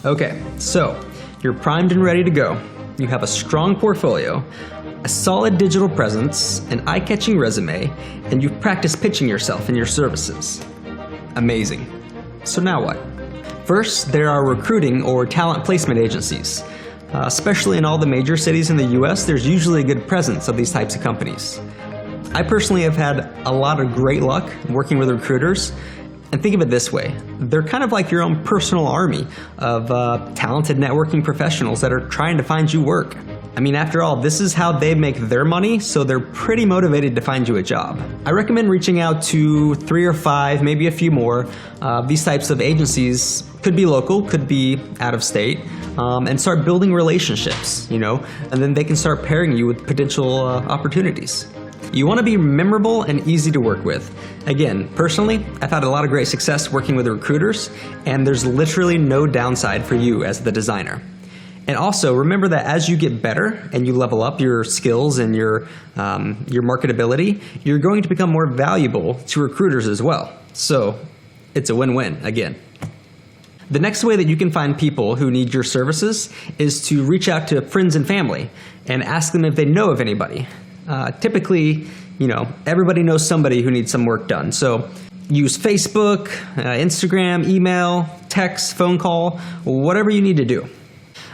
Okay, so you're primed and ready to go. You have a strong portfolio, a solid digital presence, an eye-catching resume, and you've practiced pitching yourself and your services. Amazing. So now what? First, there are recruiting or talent placement agencies. Especially in all the major cities in the US, there's usually a good presence of these types of companies. I personally have had a lot of great luck working with recruiters. And think of it this way, they're kind of like your own personal army of talented networking professionals that are trying to find you work. I mean, after all, this is how they make their money, so they're pretty motivated to find you a job. I recommend reaching out to 3 or 5, maybe a few more. These types of agencies could be local, could be out of state, and start building relationships, and then they can start pairing you with potential opportunities. You want to be memorable and easy to work with. Again, personally, I've had a lot of great success working with recruiters, and there's literally no downside for you as the designer. And also, remember that as you get better and you level up your skills and your marketability, you're going to become more valuable to recruiters as well. So, it's a win-win, again. The next way that you can find people who need your services is to reach out to friends and family and ask them if they know of anybody. Typically, everybody knows somebody who needs some work done. So use Facebook, Instagram, email, text, phone call, whatever you need to do.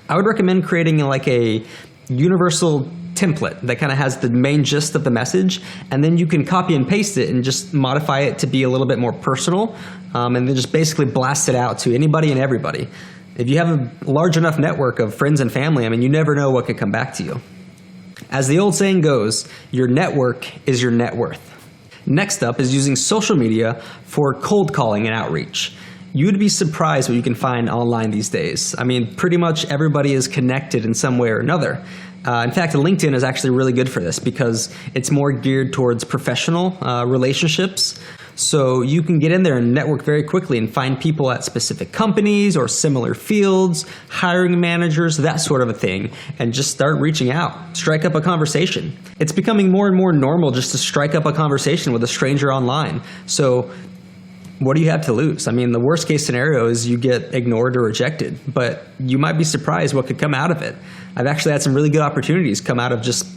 I would recommend creating like a universal template that kind of has the main gist of the message, and then you can copy and paste it and just modify it to be a little bit more personal, and then just basically blast it out to anybody and everybody. If you have a large enough network of friends and family, you never know what could come back to you. As the old saying goes, your network is your net worth. Next up is using social media for cold calling and outreach. You'd be surprised what you can find online these days. Pretty much everybody is connected in some way or another. In fact, LinkedIn is actually really good for this because it's more geared towards professional relationships. So you can get in there and network very quickly and find people at specific companies or similar fields, hiring managers, that sort of a thing, and just start reaching out. Strike up a conversation. It's becoming more and more normal just to strike up a conversation with a stranger online. So what do you have to lose? The worst case scenario is you get ignored or rejected, but you might be surprised what could come out of it. I've actually had some really good opportunities come out of just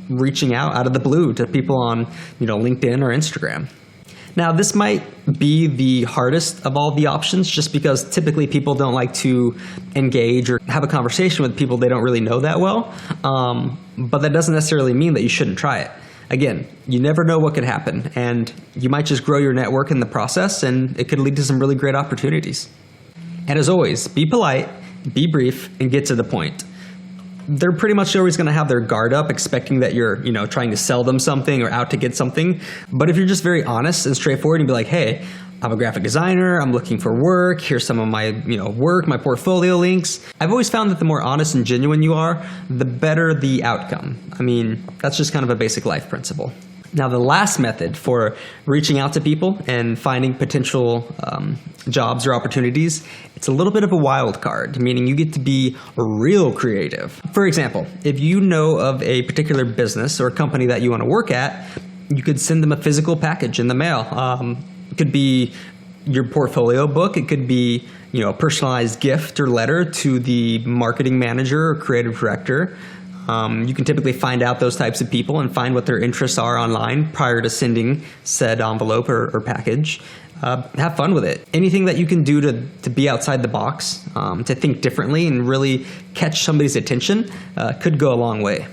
reaching out of the blue to people on, LinkedIn or Instagram. Now, this might be the hardest of all the options just because typically people don't like to engage or have a conversation with people they don't really know that well, but that doesn't necessarily mean that you shouldn't try it. Again, you never know what could happen, and you might just grow your network in the process, and it could lead to some really great opportunities. And as always, be polite, be brief, and get to the point. They're pretty much always going to have their guard up, expecting that you're, trying to sell them something or out to get something. But if you're just very honest and straightforward and be like, hey, I'm a graphic designer, I'm looking for work, here's some of my, work, my portfolio links. I've always found that the more honest and genuine you are, the better the outcome. That's just kind of a basic life principle. Now, the last method for reaching out to people and finding potential jobs or opportunities, it's a little bit of a wild card, meaning you get to be real creative. For example, if you know of a particular business or company that you want to work at, you could send them a physical package in the mail. It could be your portfolio book. It could be, a personalized gift or letter to the marketing manager or creative director. You can typically find out those types of people and find what their interests are online prior to sending said envelope or package. Have fun with it. Anything that you can do to be outside the box, to think differently and really catch somebody's attention could go a long way.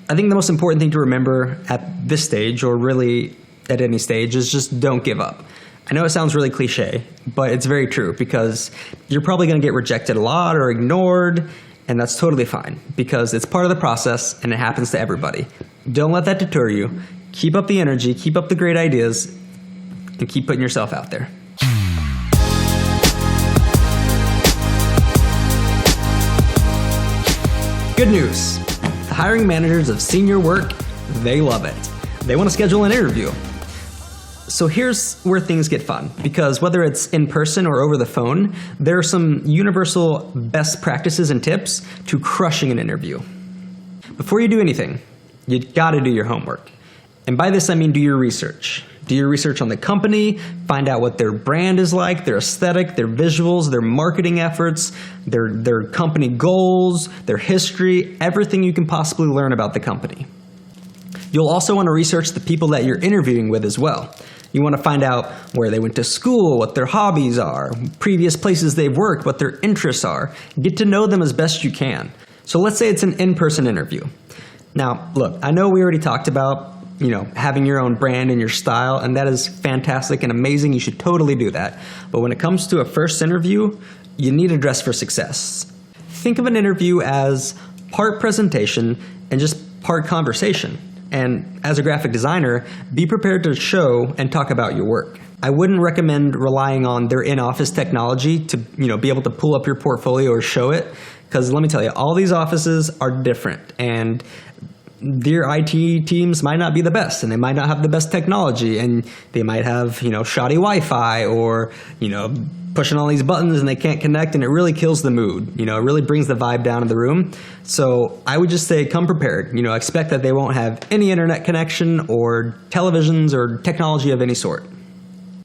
I think the most important thing to remember at this stage, or really at any stage, is just don't give up. I know it sounds really cliche, but it's very true because you're probably going to get rejected a lot or ignored, and that's totally fine because it's part of the process and it happens to everybody. Don't let that deter you. Keep up the energy, keep up the great ideas, and keep putting yourself out there. Good news. The hiring managers have seen your work. They love it. They want to schedule an interview. So here's where things get fun, because whether it's in person or over the phone, there are some universal best practices and tips to crushing an interview. Before you do anything, you gotta do your homework. And by this I mean do your research. Do your research on the company, find out what their brand is like, their aesthetic, their visuals, their marketing efforts, their company goals, their history, everything you can possibly learn about the company. You'll also want to research the people that you're interviewing with as well. You want to find out where they went to school, what their hobbies are, previous places they've worked, what their interests are. Get to know them as best you can. So let's say it's an in-person interview. Now, look, I know we already talked about, having your own brand and your style, and that is fantastic and amazing. You should totally do that. But when it comes to a first interview, you need to dress for success. Think of an interview as part presentation and just part conversation. And as a graphic designer, be prepared to show and talk about your work. I wouldn't recommend relying on their in-office technology to, be able to pull up your portfolio or show it. Because let me tell you, all these offices are different, and their IT teams might not be the best, and they might not have the best technology, and they might have, shoddy Wi-Fi, or, pushing all these buttons and they can't connect, and it really kills the mood. It really brings the vibe down in the room. So I would just say come prepared. Expect that they won't have any internet connection or televisions or technology of any sort.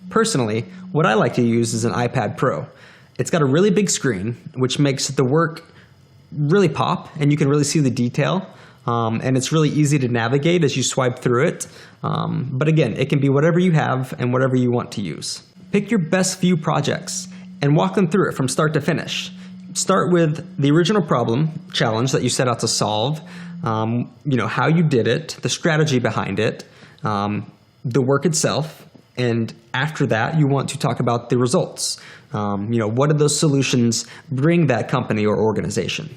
Personally, what I like to use is an iPad Pro. It's got a really big screen, which makes the work really pop, and you can really see the detail. And it's really easy to navigate as you swipe through it. But again, it can be whatever you have and whatever you want to use. Pick your best few projects and walk them through it from start to finish. Start with the original challenge that you set out to solve, how you did it, the strategy behind it, the work itself, and after that, you want to talk about the results. What did those solutions bring that company or organization?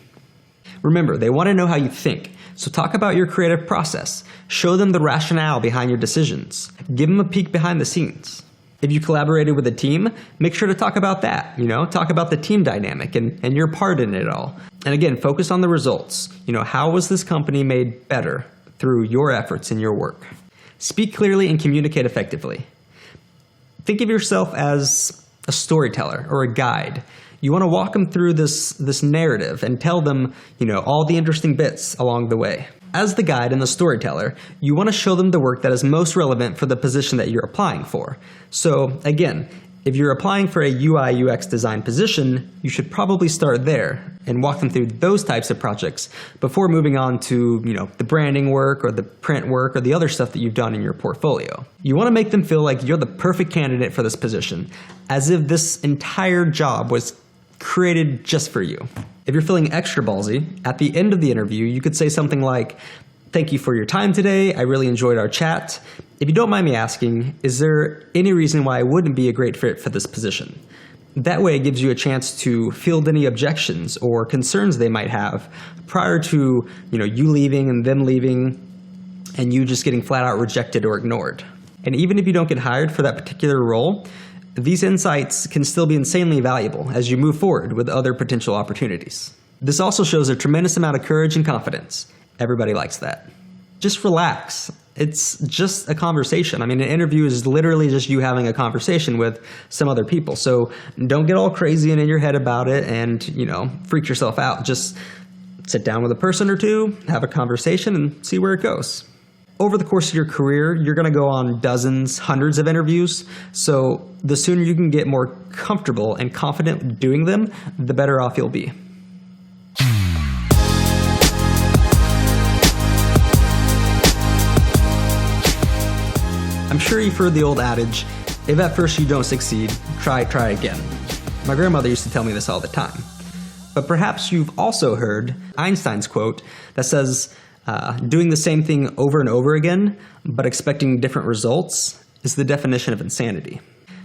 Remember, they want to know how you think, so talk about your creative process. Show them the rationale behind your decisions. Give them a peek behind the scenes. If you collaborated with a team, make sure to talk about that, talk about the team dynamic and your part in it all. And again, focus on the results. How was this company made better through your efforts and your work? Speak clearly and communicate effectively. Think of yourself as a storyteller or a guide. You want to walk them through this narrative and tell them, all the interesting bits along the way. As the guide and the storyteller, you want to show them the work that is most relevant for the position that you're applying for. So again, if you're applying for a UI UX design position, you should probably start there and walk them through those types of projects before moving on to, the branding work or the print work or the other stuff that you've done in your portfolio. You want to make them feel like you're the perfect candidate for this position, as if this entire job was created just for you. If you're feeling extra ballsy, at the end of the interview, you could say something like, "Thank you for your time today. I really enjoyed our chat. If you don't mind me asking, is there any reason why I wouldn't be a great fit for this position?" That way it gives you a chance to field any objections or concerns they might have prior to, you leaving and them leaving and you just getting flat out rejected or ignored. And even if you don't get hired for that particular role, these insights can still be insanely valuable as you move forward with other potential opportunities. This also shows a tremendous amount of courage and confidence. Everybody likes that. Just relax. It's just a conversation. An interview is literally just you having a conversation with some other people. So don't get all crazy and in your head about it and, freak yourself out. Just sit down with a person or two, have a conversation, and see where it goes. Over the course of your career, you're going to go on dozens, hundreds of interviews. So the sooner you can get more comfortable and confident doing them, the better off you'll be. I'm sure you've heard the old adage, if at first you don't succeed, try again. My grandmother used to tell me this all the time. But perhaps you've also heard Einstein's quote that says, doing the same thing over and over again, but expecting different results, is the definition of insanity.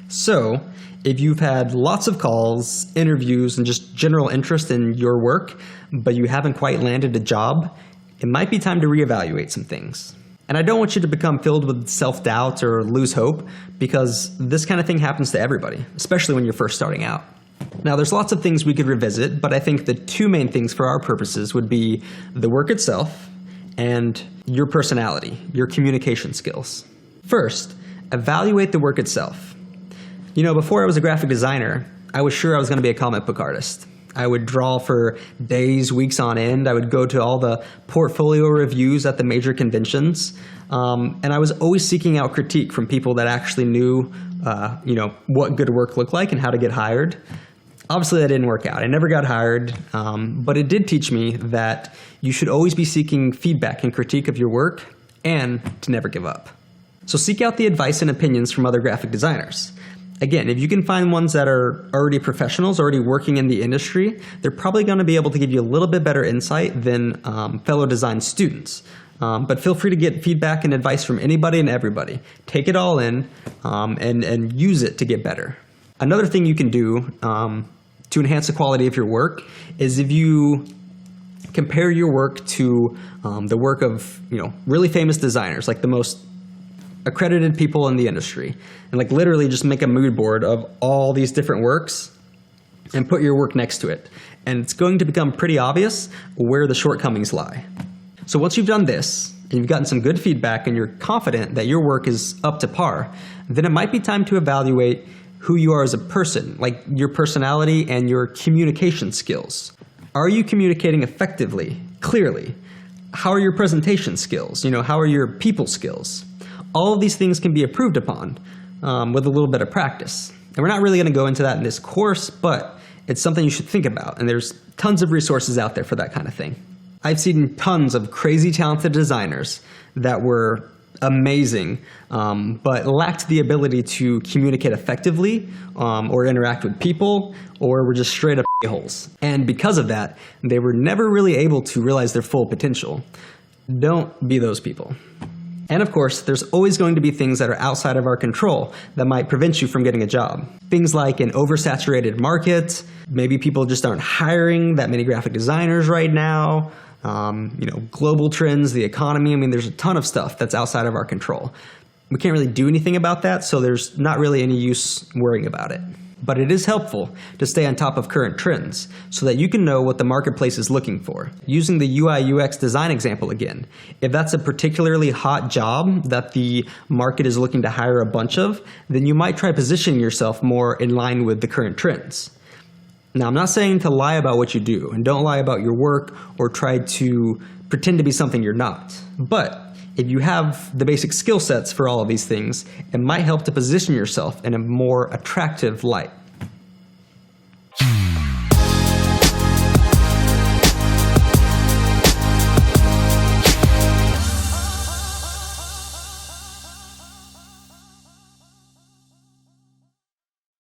So, if you've had lots of calls, interviews, and just general interest in your work, but you haven't quite landed a job, it might be time to reevaluate some things. And I don't want you to become filled with self-doubt or lose hope, because this kind of thing happens to everybody, especially when you're first starting out. Now, there's lots of things we could revisit, but I think the two main things for our purposes would be the work itself and your personality, your communication skills. First, evaluate the work itself. Before I was a graphic designer, I was sure I was going to be a comic book artist. I would draw for days, weeks on end. I would go to all the portfolio reviews at the major conventions. And I was always seeking out critique from people that actually knew, what good work looked like and how to get hired. Obviously, that didn't work out. I never got hired, but it did teach me that you should always be seeking feedback and critique of your work and to never give up. So seek out the advice and opinions from other graphic designers. Again, if you can find ones that are already professionals, already working in the industry, they're probably going to be able to give you a little bit better insight than fellow design students. But feel free to get feedback and advice from anybody and everybody. Take it all in and use it to get better. Another thing you can do to enhance the quality of your work is if you compare your work to the work of really famous designers, like the most accredited people in the industry, and like literally just make a mood board of all these different works and put your work next to it. And it's going to become pretty obvious where the shortcomings lie. So once you've done this, and you've gotten some good feedback and you're confident that your work is up to par, then it might be time to evaluate who you are as a person, like your personality and your communication skills. Are you communicating effectively, clearly? How are your presentation skills? How are your people skills? All of these things can be improved upon with a little bit of practice. And we're not really going to go into that in this course, but it's something you should think about. And there's tons of resources out there for that kind of thing. I've seen tons of crazy talented designers that were amazing, but lacked the ability to communicate effectively or interact with people, or were just straight up a-holes. And because of that, they were never really able to realize their full potential. Don't be those people. And of course, there's always going to be things that are outside of our control that might prevent you from getting a job. Things like an oversaturated market, maybe people just aren't hiring that many graphic designers right now, global trends, the economy. There's a ton of stuff that's outside of our control. We can't really do anything about that, so there's not really any use worrying about it. But it is helpful to stay on top of current trends so that you can know what the marketplace is looking for. Using the UI UX design example again, if that's a particularly hot job that the market is looking to hire a bunch of, then you might try positioning yourself more in line with the current trends. Now, I'm not saying to lie about what you do, and don't lie about your work or try to pretend to be something you're not. But if you have the basic skill sets for all of these things, it might help to position yourself in a more attractive light.